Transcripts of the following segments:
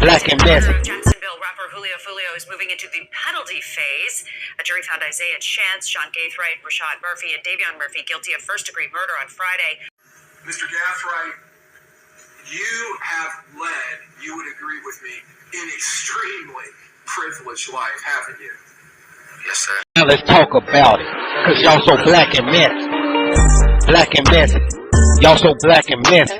Black and messy. Jacksonville rapper Foolio is moving into the penalty phase. A jury found Isaiah Chance, Sean Gaithright, Rashad Murphy, and Davion Murphy guilty of first-degree murder on Friday. Mr. Gaithright, you have led, you would agree with me, an extremely privileged life, haven't you? Yes, sir. Now let's talk about it, cause y'all so black and messy. Black and messy. Y'all so black and messy.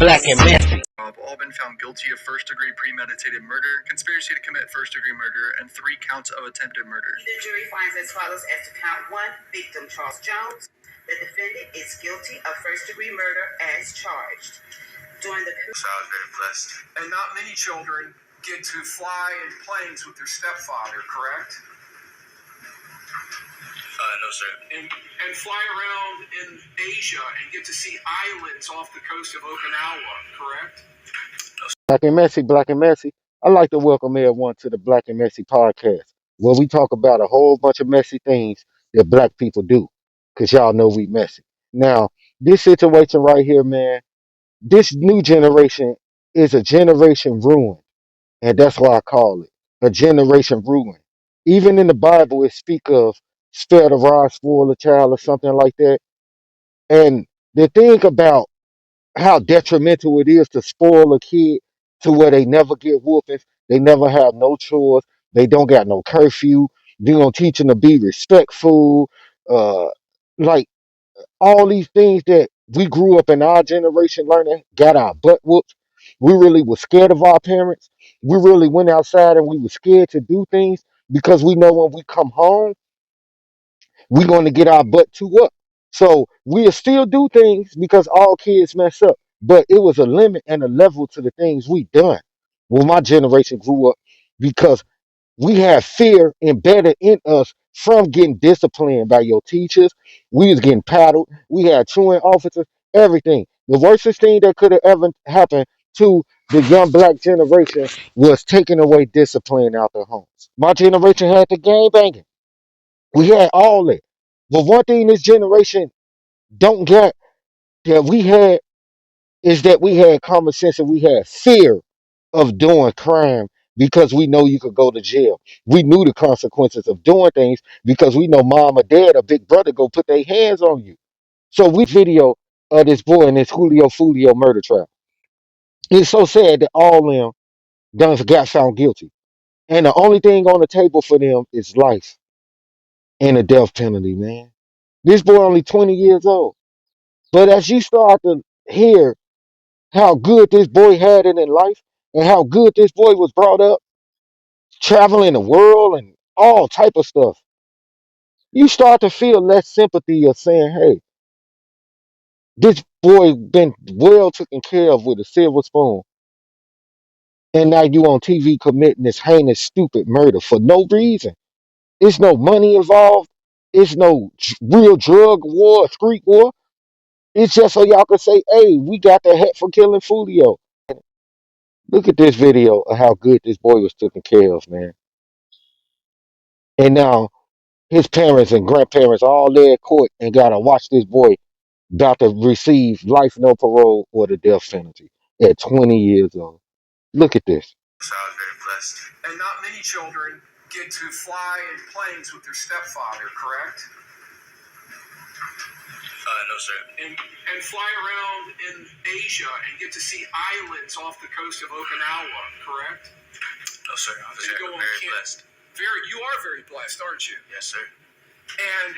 Black and messy. All been found guilty of first-degree premeditated murder, conspiracy to commit first-degree murder, and 3 counts of attempted murder. The jury finds as follows as to count 1, victim Charles Jones. The defendant is guilty of first-degree murder as charged. During the So I was very blessed. And not many children get to fly in planes with their stepfather, correct? No, sir. And fly around in Asia and get to see islands off the coast of Okinawa, correct? Black and messy. I'd like to welcome everyone to the Black and Messy podcast, where we talk about a whole bunch of messy things that black people do, because y'all know we messy. Now, this situation right here, man, this new generation is a generation ruined, and that's why I call it a generation ruined. Even in the Bible, it speak of spare the rod, spoil a child, or something like that. And the thing about how detrimental it is to spoil a kid to where they never get whoopings, they never have no chores, they don't got no curfew, you don't teach them to be respectful, uh, like all these things that we grew up in our generation learning, got our butt whooped. We really were scared of our parents. We really went outside and we were scared to do things because we know when we come home, we're going to get our butt too up. So we'll still do things because all kids mess up. But it was a limit and a level to the things we done when my generation grew up because we had fear embedded in us from getting disciplined by your teachers. We was getting paddled. We had truant officers, everything. The worstest thing that could have ever happened to the young black generation was taking away discipline out their homes. My generation had the gang banging. We had all that. But one thing this generation don't get that we had is that we had common sense and we had fear of doing crime because we know you could go to jail. We knew the consequences of doing things because we know mom or dad or big brother go put their hands on you. So we video of this boy in this Julio Foolio murder trial. It's so sad that all of them done got found guilty. And the only thing on the table for them is life and a death penalty, man. This boy only 20 years old. But as you start to hear how good this boy had it in life and how good this boy was brought up, traveling the world and all type of stuff, you start to feel less sympathy of saying, hey, this boy been well taken care of with a silver spoon. And now you on TV committing this heinous, stupid murder for no reason. There's no money involved. It's no real drug war, street war. It's just so y'all can say, hey, we got the heck for killing Fulio. Look at this video of how good this boy was taken care of, man. And now his parents and grandparents all there at court and gotta watch this boy about to receive life no parole or the death penalty at 20 years old. Look at this. So I was very blessed. And not many children get to fly in planes with their stepfather, correct? No, sir. And fly around in Asia and get to see islands off the coast of Okinawa, correct? No, sir. I was And go on very camp. blessed. You are very blessed, aren't you? Yes, sir. And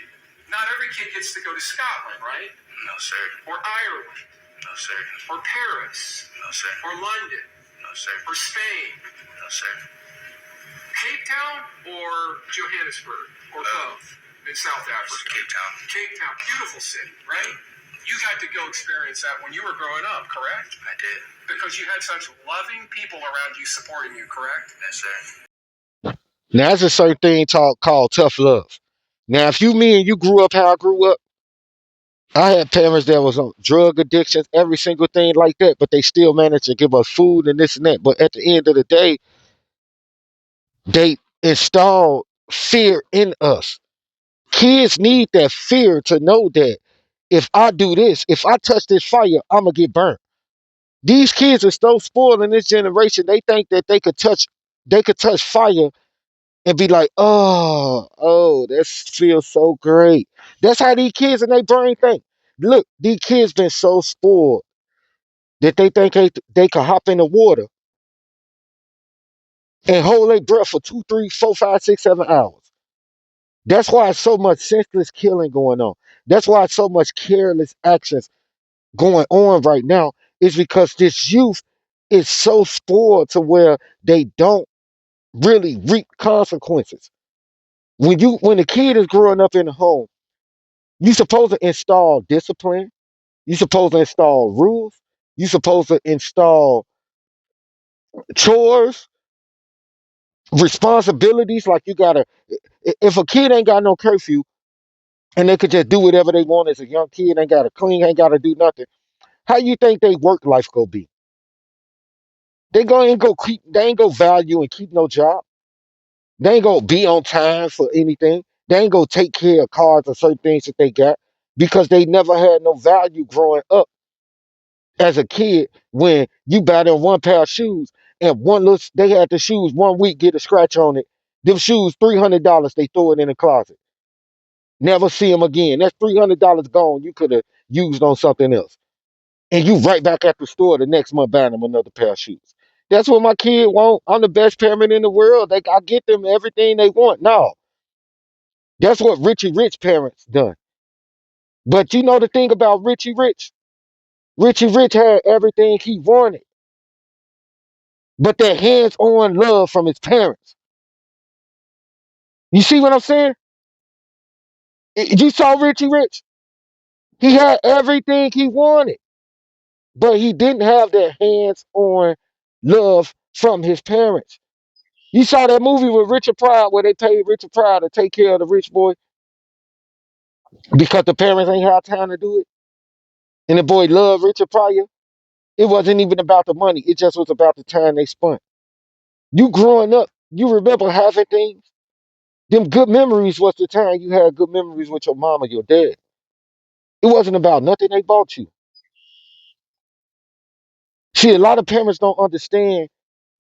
not every kid gets to go to Scotland, right? No, sir. Or Ireland, No, sir. or Paris, No, sir. or London, No, sir. or Spain, No, sir. Cape Town, or Johannesburg, or both in South Africa. Cape Town. Cape Town, beautiful city, right? You got to go experience that when you were growing up, correct? I did. Because you had such loving people around you supporting you, correct? Yes, sir. Now, there's a certain thing called tough love. Now, if me and you grew up how I grew up, I had parents that was on drug addictions, every single thing like that, but they still managed to give us food and this and that. But at the end of the day, they installed fear in us. Kids need that fear to know that if I do this, if I touch this fire, I'm going to get burnt. These kids are so spoiled in this generation. They think that they could touch fire and be like, oh, that feels so great. That's how these kids in their brain think. Look, these kids been so spoiled that they think they can hop in the water and hold their breath for 2, 3, 4, 5, 6, 7 hours. That's why it's so much senseless killing going on. That's why it's so much careless actions going on right now. Is because this youth is so spoiled to where they don't really reap consequences. When a kid is growing up in the home, you supposed to install discipline. You supposed to install rules. You supposed to install chores, responsibilities. Like you gotta, if a kid ain't got no curfew and they could just do whatever they want as a young kid, ain't gotta clean, ain't gotta do nothing. How you think they work life go be? They ain't go value and keep no job. They ain't gonna be on time for anything. They ain't gonna take care of cars or certain things that they got because they never had no value growing up as a kid when you buy them one pair of shoes and they had the shoes 1 week, get a scratch on it. Them shoes, $300, they throw it in the closet. Never see them again. That's $300 gone. You could have used on something else. And you right back at the store the next month buying them another pair of shoes. That's what my kid want. I'm the best parent in the world. I get them everything they want. No, that's what Richie Rich parents done. But you know the thing about Richie Rich? Richie Rich had everything he wanted, but that hands-on love from his parents. You see what I'm saying? You saw Richie Rich? He had everything he wanted, but he didn't have that hands-on love from his parents. You saw that movie with Richard Pryor where they paid Richard Pryor to take care of the rich boy because the parents ain't had time to do it. And the boy loved Richard Pryor. It wasn't even about the money. It just was about the time they spent. You growing up, you remember having things. Them good memories was the time you had good memories with your mom or your dad. It wasn't about nothing they bought you. See, a lot of parents don't understand.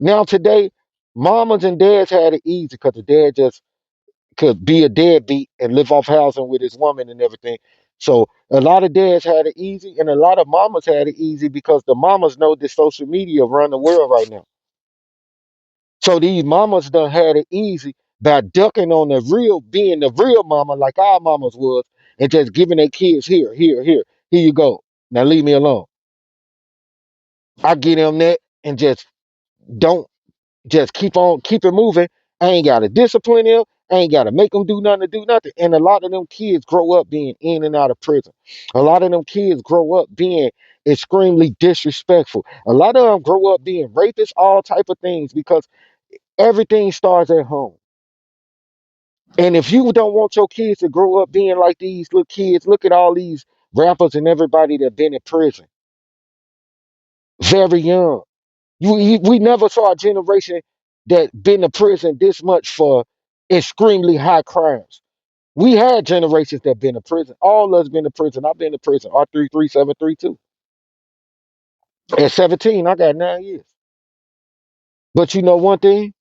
Now today, mamas and dads had it easy because the dad just could be a deadbeat and live off housing with his woman and everything. So a lot of dads had it easy, and a lot of mamas had it easy because the mamas know that social media run the world right now. So these mamas done had it easy by ducking on being the real mama like our mamas was, and just giving their kids here you go. Now leave me alone. I get them that and just don't just keep it moving. I ain't gotta discipline them. I ain't gotta make them do nothing to do nothing. And a lot of them kids grow up being in and out of prison. A lot of them kids grow up being extremely disrespectful. A lot of them grow up being rapists, all type of things because everything starts at home. And if you don't want your kids to grow up being like these little kids, look at all these rappers and everybody that been in prison very young. We never saw a generation that been to prison this much for extremely high crimes. We had generations that been to prison. All of us been to prison. I've been to prison. R33732. At 17, I got 9 years. But you know one thing?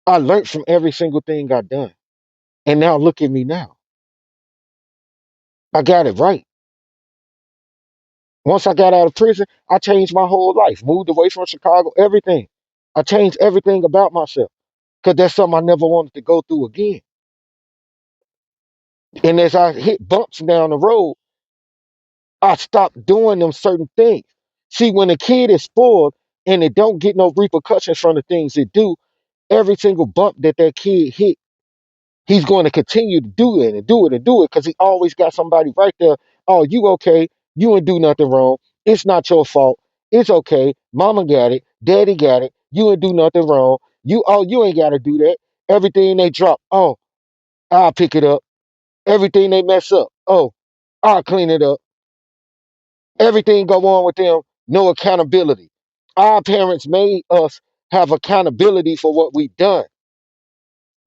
I learned from every single thing I done. And now look at me now. I got it right. Once I got out of prison, I changed my whole life. Moved away from Chicago, everything. I changed everything about myself. Because that's something I never wanted to go through again. And as I hit bumps down the road, I stopped doing them certain things. See, when a kid is spoiled and it don't get no repercussions from the things it do, every single bump that kid hit, he's going to continue to do it and do it and do it because he always got somebody right there. Oh, you okay? You ain't do nothing wrong. It's not your fault. It's okay. Mama got it. Daddy got it. You ain't do nothing wrong. You ain't got to do that. Everything they drop, oh, I'll pick it up. Everything they mess up, oh, I'll clean it up. Everything go on with them, no accountability. Our parents made us have accountability for what we done.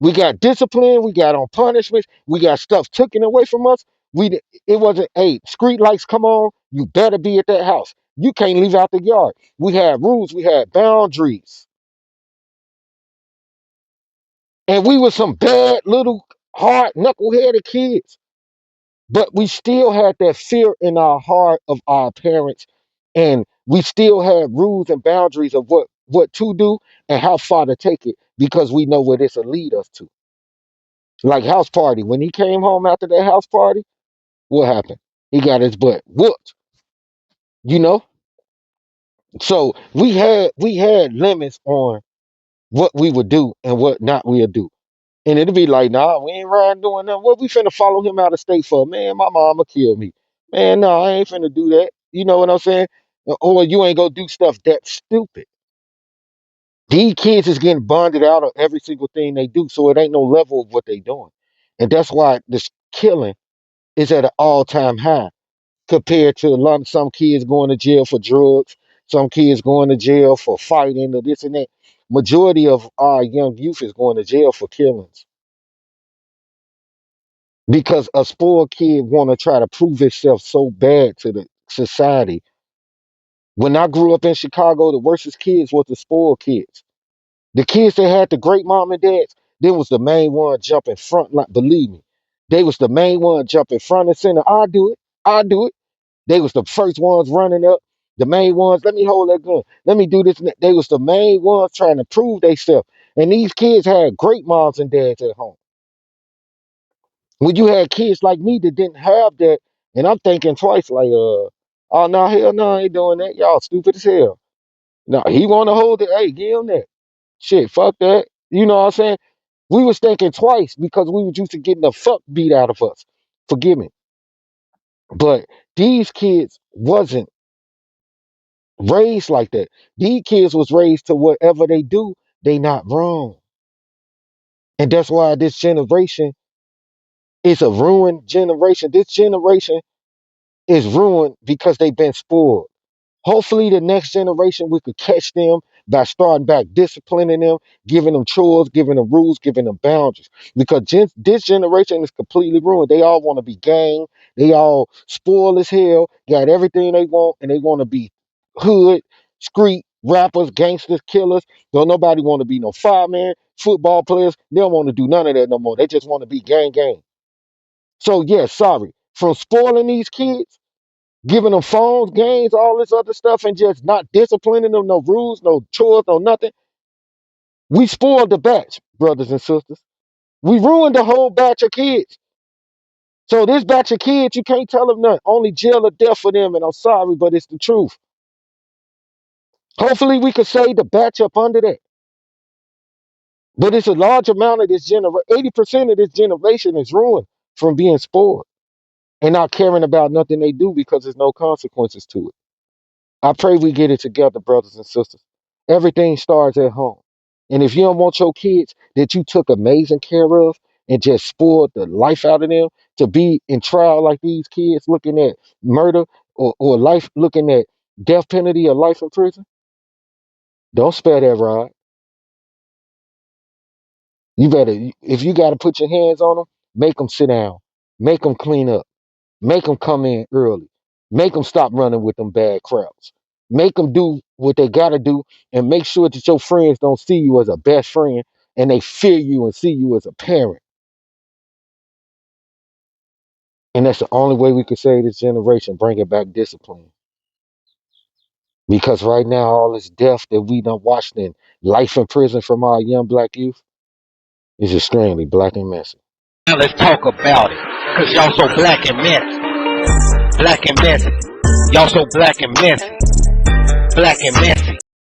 We got discipline, we got on punishments, we got stuff taken away from us. It wasn't, hey, street lights come on, you better be at that house. You can't leave out the yard. We had rules. We had boundaries. And we were some bad little hard knuckleheaded kids. But we still had that fear in our heart of our parents. And we still had rules and boundaries of what to do and how far to take it because we know where this will lead us to. Like house party. When he came home after that house party, what happened? He got his butt whooped, you know? So we had limits on what we would do and what not we'll do. And it'd be like, nah, we ain't riding doing nothing. What we finna follow him out of state for? Man, my mama kill me. Man, no, I ain't finna do that. You know what I'm saying? Or you ain't gonna do stuff that stupid. These kids is getting bonded out of every single thing they do, so it ain't no level of what they doing. And that's why this killing is at an all-time high compared to a lot of some kids going to jail for drugs, some kids going to jail for fighting or this and that. Majority of our young youth is going to jail for killings because a spoiled kid want to try to prove itself so bad to the society. When I grew up in Chicago, the worstest kids was the spoiled kids. The kids that had the great mom and dads, they was the main one jumping front. Like, believe me, they was the main one jumping front and center. I do it. I do it. They was the first ones running up. The main ones. Let me hold that gun. Let me do this. And that. They was the main ones trying to prove themselves. And these kids had great moms and dads at home. When you had kids like me that didn't have that, and I'm thinking twice, like, oh no, hell no, I ain't doing that. Y'all stupid as hell. No, he wanna hold it. Hey, give him that. Shit, fuck that. You know what I'm saying? We was thinking twice because we were used to getting the fuck beat out of us. Forgive me. But these kids wasn't raised like that. These kids was raised to whatever they do, they not wrong. And that's why this generation is a ruined generation. This generation is ruined because they've been spoiled. Hopefully, the next generation we could catch them by starting back disciplining them, giving them chores, giving them rules, giving them boundaries. Because this generation is completely ruined. They all want to be gang. They all spoiled as hell, got everything they want, and they want to be hood, street, rappers, gangsters, killers. Don't nobody want to be no fireman, football players. They don't want to do none of that no more. They just want to be gang, gang. So, yeah, sorry. From spoiling these kids, giving them phones, games, all this other stuff, and just not disciplining them, no rules, no chores, no nothing. We spoiled the batch, brothers and sisters. We ruined the whole batch of kids. So this batch of kids, you can't tell them nothing. Only jail or death for them, and I'm sorry, but it's the truth. Hopefully we could save the batch up under that. But it's a large amount of this generation. 80% of this generation is ruined from being spoiled and not caring about nothing they do because there's no consequences to it. I pray we get it together, brothers and sisters. Everything starts at home. And if you don't want your kids that you took amazing care of and just spoiled the life out of them to be in trial like these kids looking at murder or life looking at death penalty or life in prison, don't spare that rod. You better, if you got to put your hands on them, make them sit down, make them clean up. Make them come in early. Make them stop running with them bad crowds. Make them do what they got to do and make sure that your friends don't see you as a best friend and they fear you and see you as a parent. And that's the only way we could save this generation, bring it back discipline. Because right now, all this death that we done watched in life in prison from our young black youth is extremely black and messy. Now let's talk about it. Cause y'all so black and messy. Black and messy. Y'all so black and messy. Black and messy.